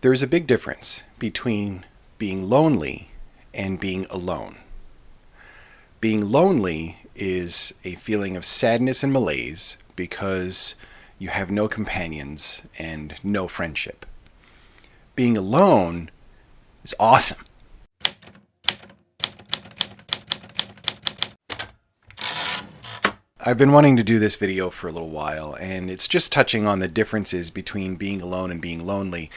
There is a big difference between being lonely and being alone. Being lonely is a feeling of sadness and malaise because you have no companions and no friendship. Being alone is awesome. I've been wanting to do this video for a little while, and it's just touching on the differences between being alone and being lonely,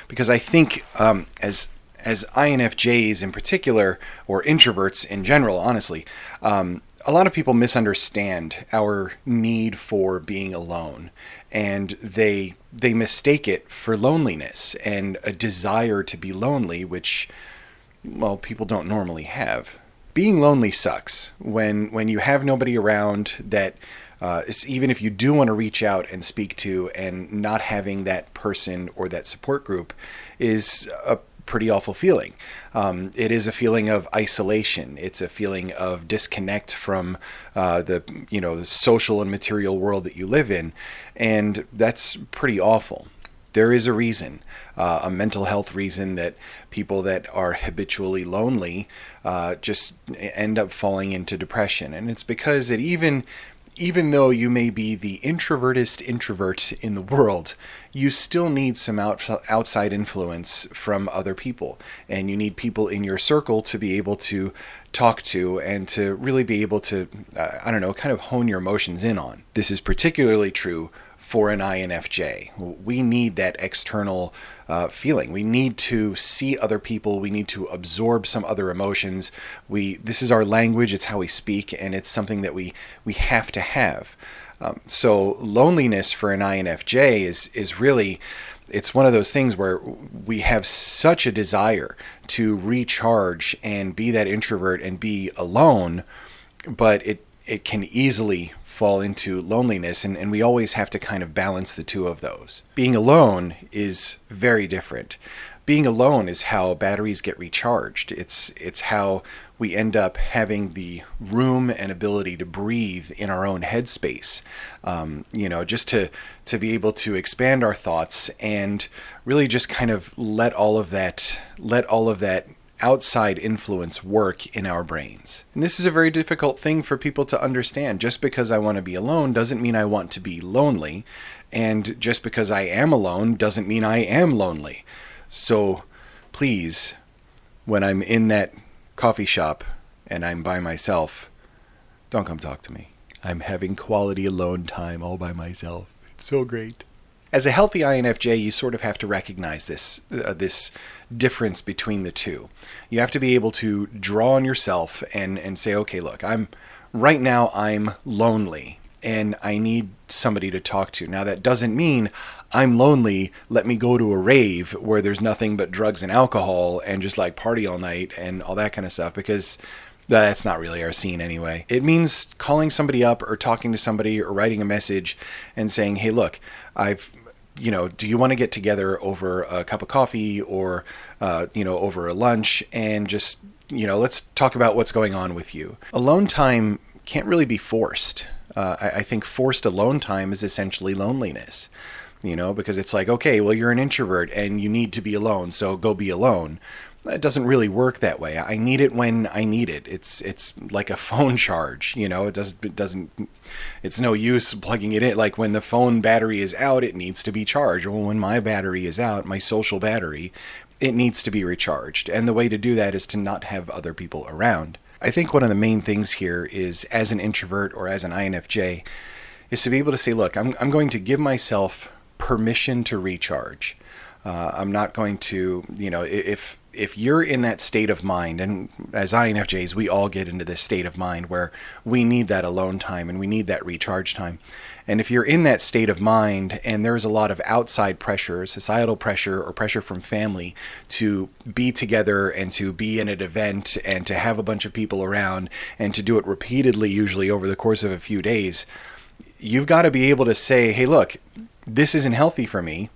because I think as INFJs in particular, or introverts in general, honestly, a lot of people misunderstand our need for being alone, and they mistake it for loneliness and a desire to be lonely, which, well, people don't normally have. Being lonely sucks when you have nobody around that, even if you do want to reach out and speak to, and not having that person or that support group is a pretty awful feeling. It is a feeling of isolation. It's a feeling of disconnect from the social and material world that you live in, and that's pretty awful. There is a reason, a mental health reason, that people that are habitually lonely just end up falling into depression. And it's because that even though you may be the introvertest introvert in the world, you still need some outside influence from other people. And you need people in your circle to be able to talk to and to really be able to, kind of hone your emotions in on. This is particularly true for an INFJ. We need that external feeling. We need to see other people. We need to absorb some other emotions. This is our language. It's how we speak, and it's something that we have to have. So loneliness for an INFJ is really, it's one of those things where we have such a desire to recharge and be that introvert and be alone, but it can easily fall into loneliness, and we always have to kind of balance the two of those. Being alone is very different. Being alone is how batteries get recharged. It's how we end up having the room and ability to breathe in our own headspace. Just to be able to expand our thoughts and really just kind of let all of that outside influence work in our brains. And this is a very difficult thing for people to understand. Just because I want to be alone doesn't mean I want to be lonely. And just because I am alone doesn't mean I am lonely. So please, when I'm in that coffee shop and I'm by myself, don't come talk to me. I'm having quality alone time all by myself. It's so great. As a healthy INFJ, you sort of have to recognize this difference between the two. You have to be able to draw on yourself and say, okay, look, I'm lonely and I need somebody to talk to. Now, that doesn't mean I'm lonely, let me go to a rave where there's nothing but drugs and alcohol and just like party all night and all that kind of stuff, because that's not really our scene anyway. It means calling somebody up or talking to somebody or writing a message and saying, hey, look, do you want to get together over a cup of coffee or, over a lunch and just, let's talk about what's going on with you. Alone time can't really be forced. I think forced alone time is essentially loneliness, because it's like, okay, well, you're an introvert and you need to be alone, so go be alone. It doesn't really work that way. I need it when I need it. It's like a phone charge, it's no use plugging it in. Like when the phone battery is out, it needs to be charged. Well, when my battery is out, my social battery, it needs to be recharged. And the way to do that is to not have other people around. I think one of the main things here is, as an introvert or as an INFJ, is to be able to say, look, I'm going to give myself permission to recharge. I'm not going to, if you're in that state of mind, and as INFJs, we all get into this state of mind where we need that alone time and we need that recharge time. And if you're in that state of mind and there's a lot of outside pressure, societal pressure or pressure from family to be together and to be in an event and to have a bunch of people around and to do it repeatedly, usually over the course of a few days, you've got to be able to say, hey, look, this isn't healthy for me.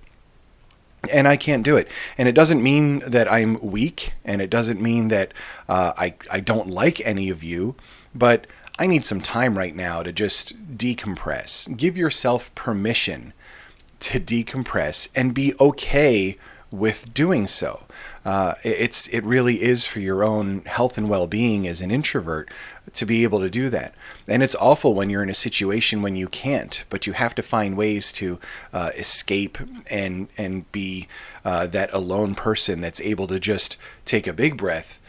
And I can't do it. And it doesn't mean that I'm weak, and it doesn't mean that I don't like any of you, but I need some time right now to just decompress. Give yourself permission to decompress and be okay with doing so. It really is for your own health and well-being as an introvert to be able to do that. And it's awful when you're in a situation when you can't, but you have to find ways to escape and be that alone person that's able to just take a big breath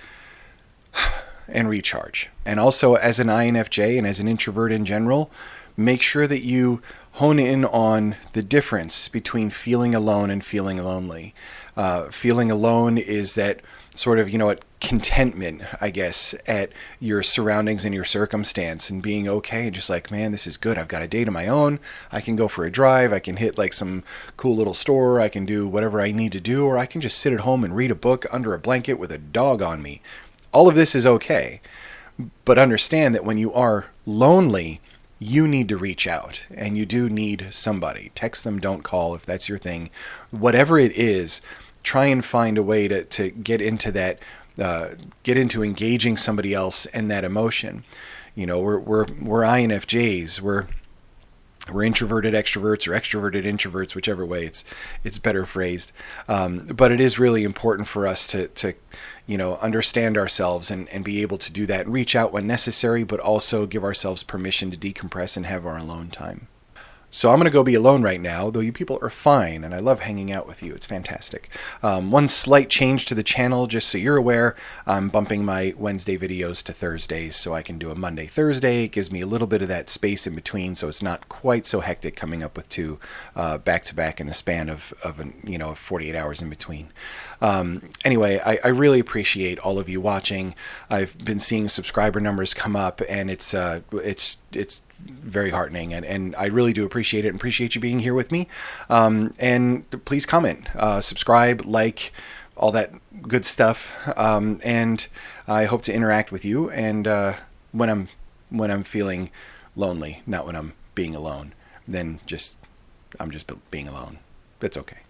and recharge. And also, as an INFJ and as an introvert in general, make sure that you hone in on the difference between feeling alone and feeling lonely. Feeling alone is that sort of, contentment, I guess, at your surroundings and your circumstance, and being okay, just like, man, this is good. I've got a date of my own. I can go for a drive. I can hit like some cool little store. I can do whatever I need to do, or I can just sit at home and read a book under a blanket with a dog on me. All of this is okay. But understand that when you are lonely, you need to reach out, and you do need somebody. Text them, don't call if that's your thing. Whatever it is, try and find a way to get into that, get into engaging somebody else in that emotion. We're INFJs. We're introverted extroverts or extroverted introverts, whichever way it's better phrased. But it is really important for us to understand ourselves and be able to do that and reach out when necessary, but also give ourselves permission to decompress and have our alone time. So I'm going to go be alone right now, though you people are fine, and I love hanging out with you. It's fantastic. One slight change to the channel, just so you're aware, I'm bumping my Wednesday videos to Thursdays, so I can do a Monday, Thursday. It gives me a little bit of that space in between, so it's not quite so hectic coming up with two back-to-back in the span of 48 hours in between. Anyway, I really appreciate all of you watching. I've been seeing subscriber numbers come up, and it's very heartening, and I really do appreciate it and appreciate you being here with me. And please comment, subscribe, like, all that good stuff. And I hope to interact with you, and when I'm feeling lonely, not when I'm being alone. Then I'm just being alone. That's okay.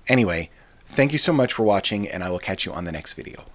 Anyway, thank you so much for watching, and I will catch you on the next video.